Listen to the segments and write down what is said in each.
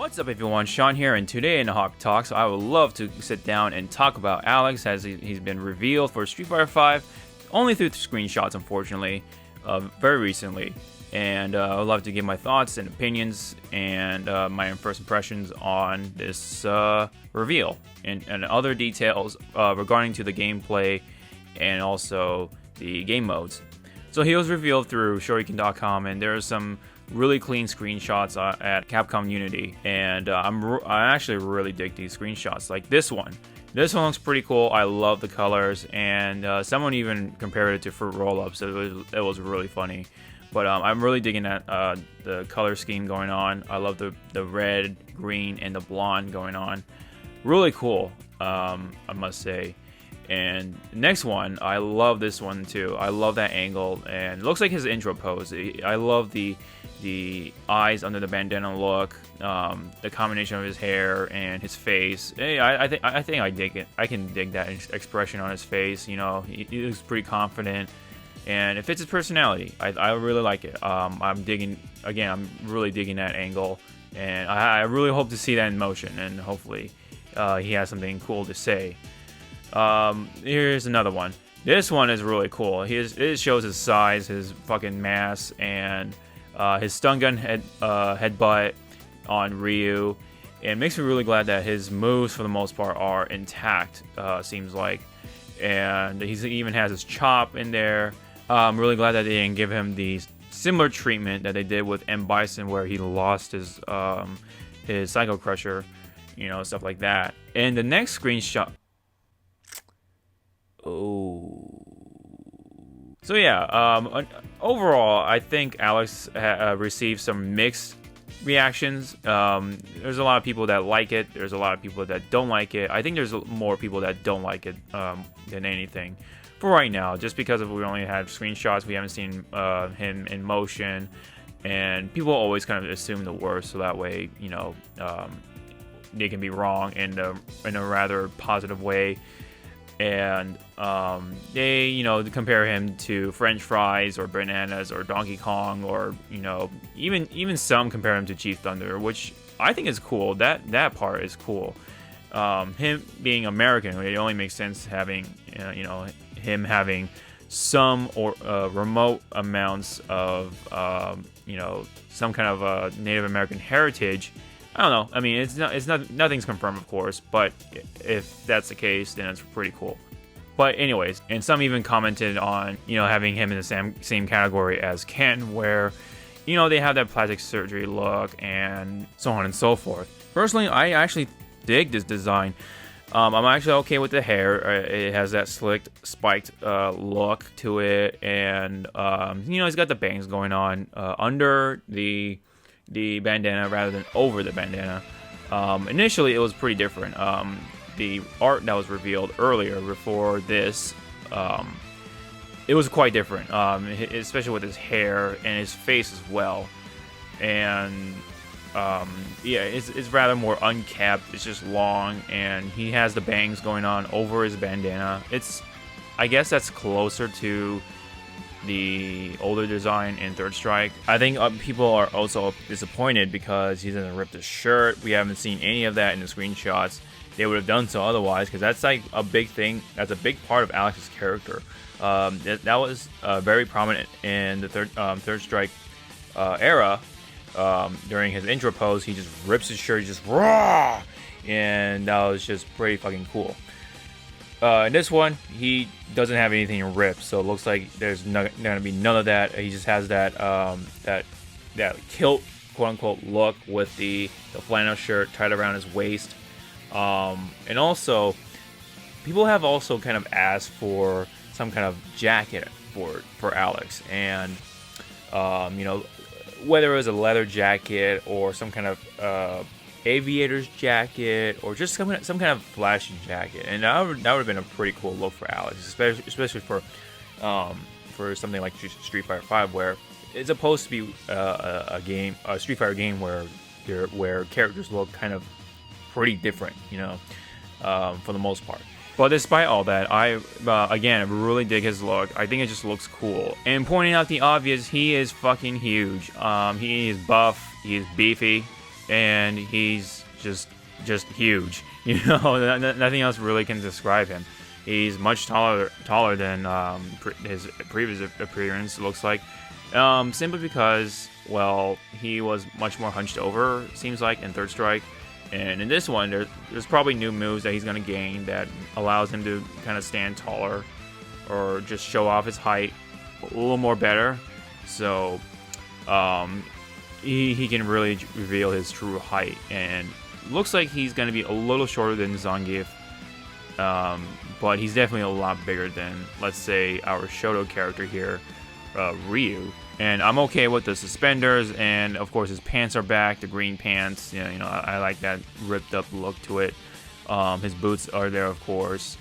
What's up everyone, Sean here, and today in Hawke Talks, I would love to sit down and talk about Alex as he's been revealed for Street Fighter 5, only through screenshots unfortunately, very recently. And I would love to give my thoughts and opinions and my first impressions on this reveal and other details regarding to the gameplay and also the game modes. So he was revealed through Shoryuken.com, and there are some really clean screenshots at Capcom Unity, and I actually really dig these screenshots. Like this one looks pretty cool. I love the colors, and someone even compared it to Fruit Roll-Ups. It was really funny. But I'm really digging that the color scheme going on. I love the red, green, and the blonde going on. Really cool, I must say. And the next one, I love this one too. I love that angle, and it looks like his intro pose. I love the eyes under the bandana look, the combination of his hair and his face. Hey, I think I dig it. I can dig that expression on his face. You know, he looks pretty confident, and it fits his personality. I really like it. I'm really digging that angle, and I really hope to see that in motion, and hopefully he has something cool to say. Here's another one. This one is really cool. It shows his size, his fucking mass, and his stun gun headbutt on Ryu. And it makes me really glad that his moves, for the most part, are intact, seems like. And he even has his chop in there. I'm really glad that they didn't give him the similar treatment that they did with M. Bison, where he lost his Psycho Crusher, you know, stuff like that. And the next screenshot. Oh. So yeah, overall, I think Alex received some mixed reactions. There's a lot of people that like it. There's a lot of people that don't like it. I think there's more people that don't like it than anything for right now, just because we only had screenshots. We haven't seen him in motion, and people always kind of assume the worst, so that way, you know, they can be wrong in a rather positive way. And they, you know, compare him to French fries or bananas or Donkey Kong, or, you know, even some compare him to Chief Thunder, which I think is cool. That part is cool. Him being American, it only makes sense having, you know, him having some or remote amounts of, you know, some kind of Native American heritage. I don't know. I mean, nothing's confirmed, of course, but if that's the case, then it's pretty cool. But anyways, and some even commented on, you know, having him in the same category as Ken, where, you know, they have that plastic surgery look and so on and so forth. Personally, I actually dig this design. I'm actually okay with the hair. It has that slicked, spiked look to it, and you know, he's got the bangs going on under the bandana rather than over the bandana. Initially, it was pretty different. The art that was revealed earlier before this, it was quite different, especially with his hair and his face as well. And yeah, it's rather more unkept. It's just long, and he has the bangs going on over his bandana. I guess that's closer to the older design in Third Strike. I think people are also disappointed because he doesn't rip the shirt. We haven't seen any of that in the screenshots. They would have done so otherwise, because that's like a big thing. That's a big part of Alex's character. That was very prominent in the Third Strike era. During his intro pose, he just rips his shirt, just raw, and that was just pretty fucking cool. In this one, he doesn't have anything ripped, so it looks like there's gonna be none of that. He just has that that kilt, quote unquote, look with the flannel shirt tied around his waist. And also, people have also kind of asked for some kind of jacket for Alex, and you know, whether it was a leather jacket or some kind of aviator's jacket, or just some kind of flashy jacket, and that would have been a pretty cool look for Alex, especially for something like Street Fighter 5, where it's supposed to be a Street Fighter game where characters look kind of pretty different, you know, for the most part. But despite all that, I again really dig his look. I think it just looks cool. And pointing out the obvious, he is fucking huge. He is buff, he is beefy, and he's just huge. Nothing else really can describe him. He's much taller than his previous appearance, looks like. Simply because, well, he was much more hunched over, seems like, in Third Strike. And in this one, there's probably new moves that he's going to gain that allows him to kind of stand taller or just show off his height a little more better. So he can really reveal his true height. And looks like he's going to be a little shorter than Zangief. But he's definitely a lot bigger than, let's say, our Shoto character here, Ryu. And I'm okay with the suspenders, and of course his pants are back, the green pants. I like that ripped up look to it. His boots are there, of course.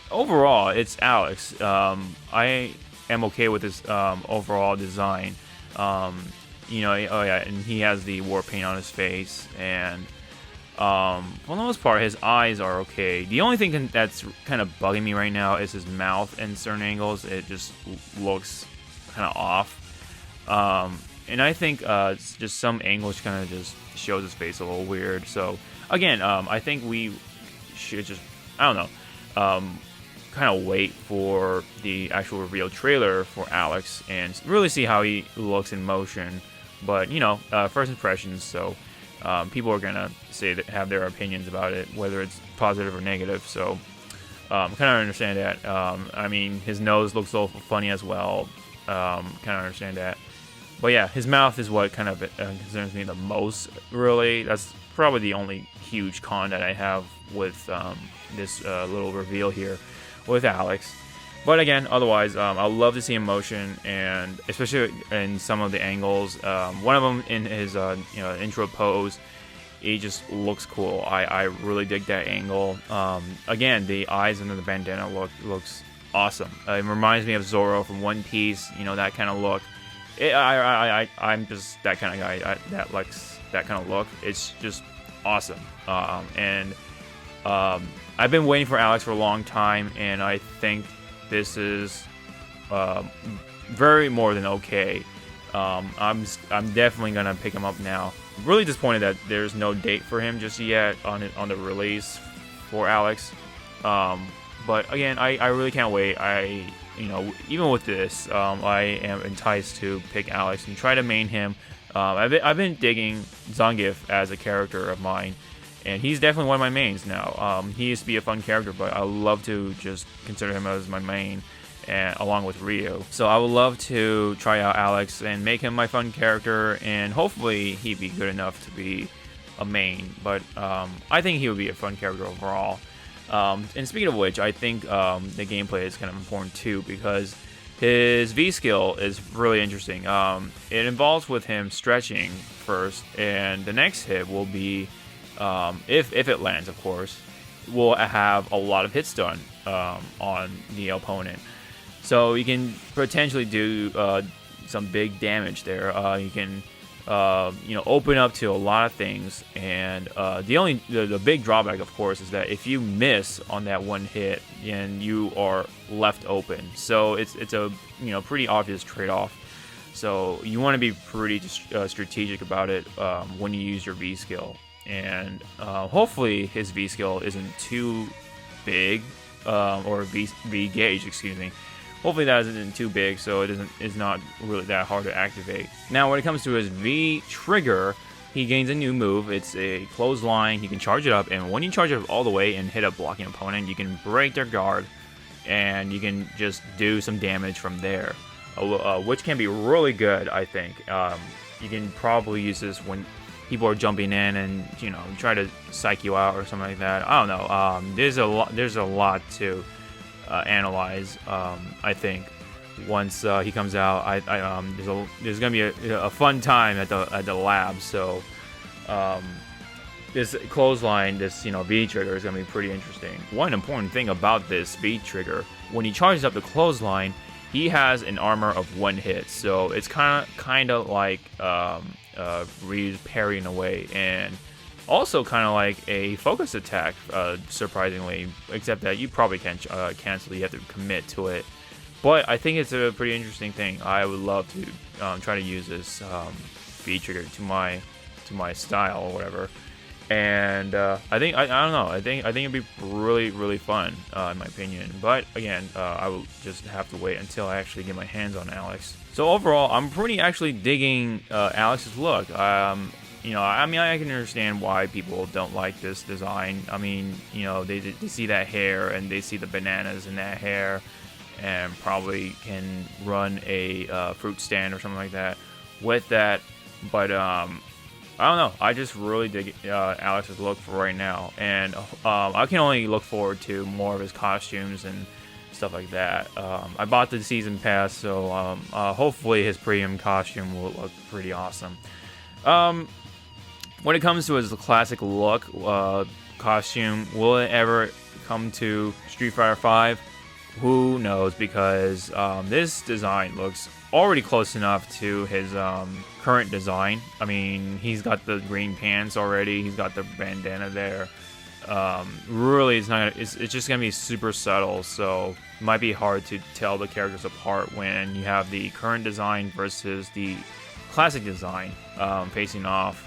Overall, it's Alex. I am okay with his overall design. Oh yeah, and he has the war paint on his face, and for the most part, his eyes are okay. The only thing that's kind of bugging me right now is his mouth in certain angles. It just looks kind of off. And I think just some angles kind of just shows his face a little weird. So again, I think we should just, I don't know, kind of wait for the actual reveal trailer for Alex and really see how he looks in motion. But first impressions. So people are gonna have their opinions about it, whether it's positive or negative. So kind of understand that. I mean, his nose looks a little funny as well. Kind of understand that. But yeah, his mouth is what kind of concerns me the most, really. That's probably the only huge con that I have with this little reveal here with Alex. But again, otherwise, I love to see him motion, and especially in some of the angles. One of them in his intro pose, he just looks cool. I really dig that angle. Again, the eyes under the bandana looks awesome. It reminds me of Zoro from One Piece. That kind of look. I'm just that kind of guy that likes that kind of look. It's just awesome. And I've been waiting for Alex for a long time, and I think this is very more than okay. I'm definitely gonna pick him up now. I'm really disappointed that there's no date for him just yet on the release for Alex. But again, I really can't wait. Even with this, I am enticed to pick Alex and try to main him. I've been digging Zangief as a character of mine, and he's definitely one of my mains now. He used to be a fun character, but I love to just consider him as my main, and along with Ryu. So I would love to try out Alex and make him my fun character, and hopefully he'd be good enough to be a main. But I think he would be a fun character overall. And speaking of which, I think the gameplay is kind of important too, because his V skill is really interesting. It involves with him stretching first, and the next hit will be, if it lands, of course, will have a lot of hits done on the opponent. So you can potentially do some big damage there. You can open up to a lot of things, and the big drawback, of course, is that if you miss on that one hit, then you are left open. So it's a pretty obvious trade-off. So you want to be pretty strategic about it when you use your V skill, and hopefully his V skill isn't too big, or V gauge, excuse me. Hopefully that isn't too big, so it's not really that hard to activate. Now, when it comes to his V trigger, he gains a new move. It's a clothesline. You can charge it up, and when you charge it up all the way and hit a blocking opponent, you can break their guard, and you can just do some damage from there, which can be really good, I think. You can probably use this when people are jumping in and try to psych you out or something like that. I don't know. There's a lot to analyze. I think once he comes out, there's gonna be a fun time at the lab. So this clothesline, this V trigger is gonna be pretty interesting. One important thing about this V trigger, when he charges up the clothesline, he has an armor of one hit, so it's kind of like Ryu's parrying away, and also kind of like a focus attack, surprisingly, except that you probably can't cancel. You have to commit to it. But I think it's a pretty interesting thing. I would love to try to use this V trigger to to my style or whatever. And I don't know. I think it'd be really fun in my opinion. But again, I will just have to wait until I actually get my hands on Alex. So overall, I'm pretty actually digging Alex's look. You know, I mean, I can understand why people don't like this design. I mean, you know, they see that hair and they see the bananas in that hair, and probably can run a fruit stand or something like that with that. But I don't know. I just really dig Alex's look for right now, and I can only look forward to more of his costumes and stuff like that. I bought the season pass, so hopefully his premium costume will look pretty awesome. When it comes to his classic look costume, will it ever come to Street Fighter V? Who knows, because this design looks already close enough to his current design. I mean, he's got the green pants already. He's got the bandana there. Really, it's just gonna be super subtle, so it might be hard to tell the characters apart when you have the current design versus the classic design facing off.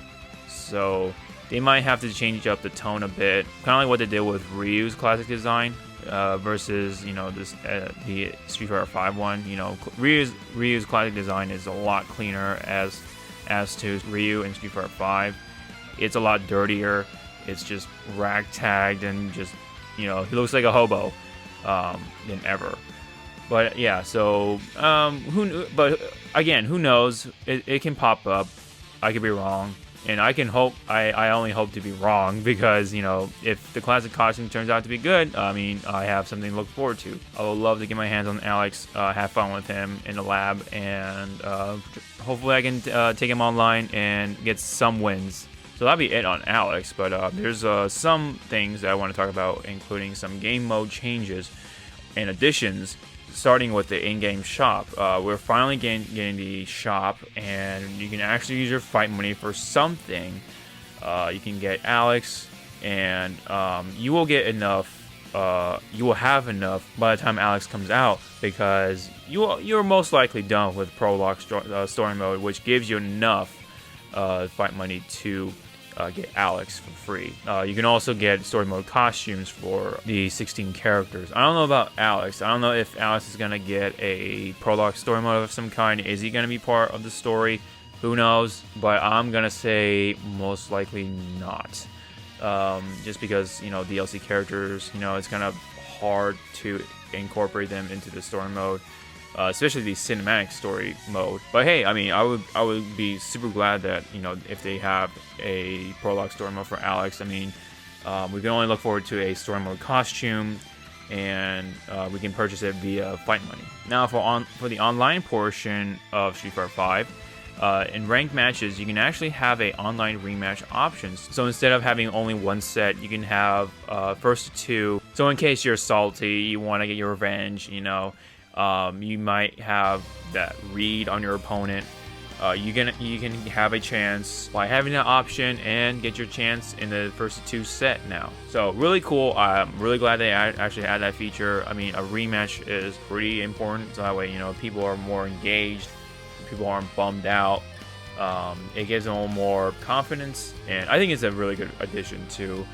So they might have to change up the tone a bit, kind of like what they did with Ryu's classic design. Versus, you know, this the Street Fighter V one. You know, Ryu's classic design is a lot cleaner as to Ryu in Street Fighter V. It's a lot dirtier. It's just ragtagged and just, you know, he looks like a hobo than ever. But yeah, so but again, who knows? It can pop up. I could be wrong. And I can hope, I only hope to be wrong, because, you know, if the classic costume turns out to be good, I mean, I have something to look forward to. I would love to get my hands on Alex, have fun with him in the lab, and hopefully I can take him online and get some wins. So that'll be it on Alex, but there's some things that I want to talk about, including some game mode changes and additions. Starting with the in-game shop, we're finally getting the shop, and you can actually use your fight money for something. You can get Alex, and you will get enough. You will have enough by the time Alex comes out, because you're most likely done with prologue story mode, which gives you enough fight money to get Alex for free. You can also get story mode costumes for the 16 characters. I don't know about Alex. I don't know if Alex is going to get a prologue story mode of some kind. Is he going to be part of the story? Who knows? But I'm going to say most likely not. Just because, you know, DLC characters, you know, it's kind of hard to incorporate them into the story mode. Especially the cinematic story mode. But hey, I mean, I would be super glad that, you know, if they have a prologue story mode for Alex. I mean, we can only look forward to a story mode costume, and we can purchase it via fight money. Now, for the online portion of Street Fighter V, in ranked matches, you can actually have a online rematch options. So instead of having only one set, you can have first two. So in case you're salty, you want to get your revenge, you know. You might have that read on your opponent. You can have a chance by having that option and get your chance in the first two set now. So really cool. I'm really glad they actually had that feature. I mean, a rematch is pretty important, so that way, you know, people are more engaged, people aren't bummed out. It gives them a little more confidence, and I think it's a really good addition to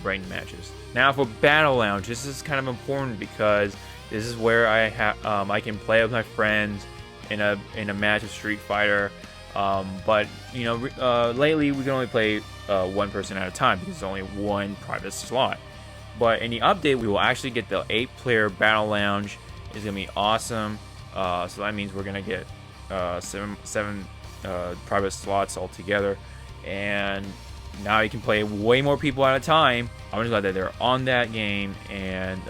ranked matches. Now for Battle Lounge, this is kind of important because this is where I can play with my friends in a match of Street Fighter. But you know, lately we can only play one person at a time because there's only one private slot. But in the update, we will actually get the 8-player Battle Lounge. It's gonna be awesome. So that means we're gonna get seven private slots altogether, and now you can play way more people at a time. I'm just glad that they're on that game, and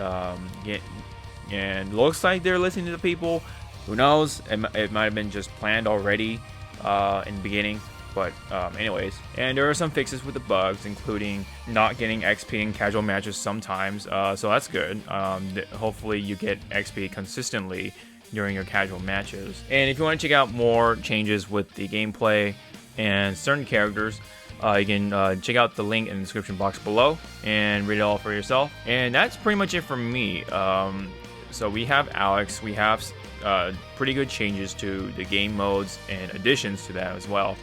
and looks like they're listening to the people. Who knows? It might have been just planned already in the beginning. But anyways, and there are some fixes with the bugs, including not getting XP in casual matches sometimes. So that's good. Hopefully you get XP consistently during your casual matches. And if you want to check out more changes with the gameplay and certain characters, you can check out the link in the description box below and read it all for yourself. And that's pretty much it from me. So we have Alex, we have pretty good changes to the game modes and additions to that as well.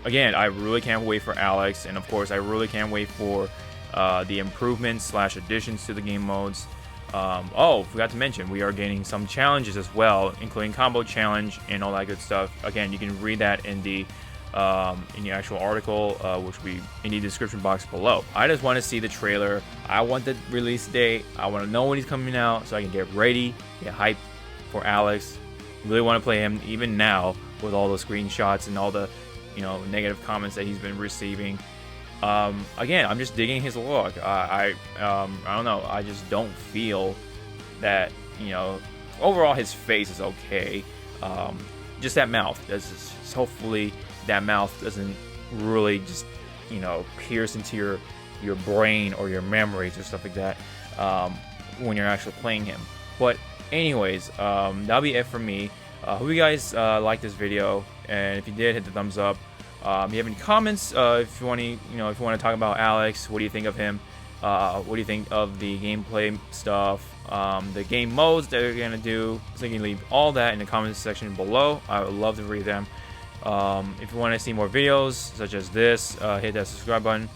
again, I really can't wait for Alex, and of course, I really can't wait for the improvements / additions to the game modes. Oh, forgot to mention, we are getting some challenges as well, including combo challenge and all that good stuff. Again, you can read that in the actual article, which we in the description box below. I just want to see the trailer. I want the release date. I want to know when he's coming out so I can get ready, get hyped for Alex. Really want to play him even now with all the screenshots and all the negative comments that he's been receiving. Again, I'm just digging his look. I don't know. I just don't feel that, overall his face is okay. Just that mouth. Hopefully that mouth doesn't really just, pierce into your brain or your memories or stuff like that when you're actually playing him. But anyways, that'll be it for me. Hope you guys liked this video, and if you did, hit the thumbs up. If you have any comments, if you want to talk about Alex, what do you think of him? What do you think of the gameplay stuff? The game modes that they're gonna do? So you can leave all that in the comments section below. I would love to read them. If you want to see more videos such as this, hit that subscribe button.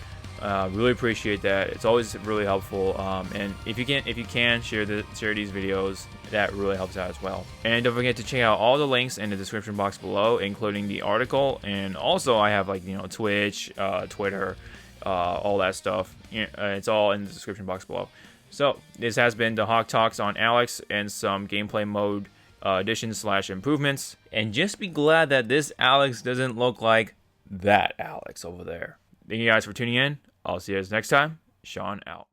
Really appreciate that. It's always really helpful. And if you can share these videos, that really helps out as well. And don't forget to check out all the links in the description box below, including the article. And also, I have Twitch, Twitter, all that stuff. It's all in the description box below. So this has been the Hawke Talks on Alex and some gameplay mode additions / improvements. And just be glad that this Alex doesn't look like that Alex over there. Thank you guys for tuning in. I'll see you guys next time. Sean out.